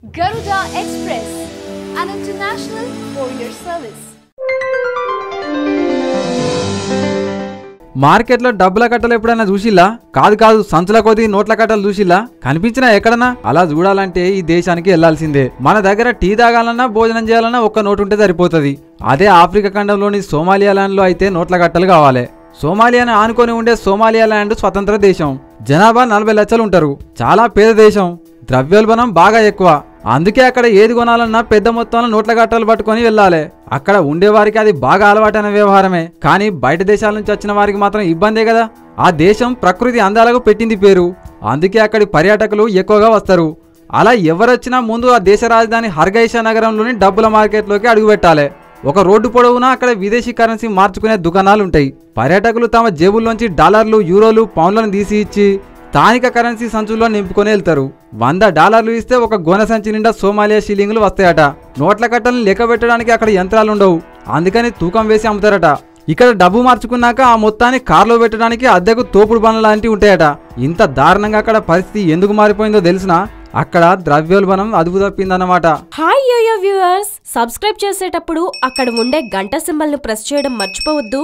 Garuda Express, an international courier service. మార్కెట్లో డబ్బుల కట్టలు ఎప్పుడైనా చూసిల్లా? కాదు సంచుల కొద్ది నోట్ల కట్టలు చూసిల్లా? కనిపించినా ఎక్కడన్నా? అలా చూడాలంటే ఈ దేశానికి వెళ్లాల్సిందే. మన దగ్గర టీ తాగాలన్నా భోజనం చేయాలన్నా ఒక్క నోటు ఉంటే సరిపోతుంది. అదే ఆఫ్రికా ఖండంలోని సోమాలియా ల్యాండ్ లో అయితే నోట్ల కట్టలు కావాలి. సోమాలియాను ఆనుకొని ఉండే సోమాలియా ల్యాండ్ స్వతంత్ర దేశం. జనాభా 40 లక్షలు ఉంటారు. చాలా పేద దేశం. ద్రవ్యోల్బణం బాగా ఎక్కువ. అందుకే అక్కడ ఏది కొనాలన్నా పెద్ద మొత్తంలో నోట్ల కట్టలు పట్టుకొని వెళ్ళాలి. అక్కడ ఉండేవారికి అది బాగా అలవాటైన వ్యవహారమే. కానీ బయట దేశాల నుంచి వచ్చిన వారికి మాత్రం ఇబ్బందే కదా. ఆ దేశం ప్రకృతి అందాలకు పెట్టింది పేరు. అందుకే అక్కడి పర్యాటకులు ఎక్కువగా వస్తారు. అలా ఎవరొచ్చినా ముందు ఆ దేశ రాజధాని హర్గైషా నగరంలోని డబ్బుల మార్కెట్లోకి అడుగుపెట్టాలి. ఒక రోడ్డు పొడవునా అక్కడ విదేశీ కరెన్సీ మార్చుకునే దుకాణాలుంటాయి. పర్యాటకులు తమ జేబుల్లోంచి డాలర్లు, యూరోలు, పౌండ్లను తీసి ఇచ్చి స్థానిక కరెన్సీ సంచుల్లో నింపుకొని వెళ్తారు. $100 ఇస్తే ఒక గోన సంచి నిండా సోమాలియా షిల్లింగులు వస్తాయట. నోట్ల కట్టలను లెక్క పెట్టడానికి అక్కడ యంత్రాలుండవు. అందుకని తూకం వేసి అమ్ముతారట. ఇక్కడ డబ్బు మార్చుకున్నాక ఆ మొత్తాన్ని కార్లో పెట్టడానికి అద్దెకు తోపుడు బండ్ల లాంటివి ఉంటాయట. ఇంత దారుణంగా అక్కడ పరిస్థితి ఎందుకు మారిపోయిందో తెలిసినా అక్కడ ద్రవ్యోల్బణం అదుపు తప్పిందన్నమాట. హాయ్ యోయో వ్యూవర్స్, సబ్స్క్రైబ్ చేసేటప్పుడు అక్కడ ఉండే గంట సింబల్ ను ప్రెస్ చేయడం మర్చిపోవద్దు.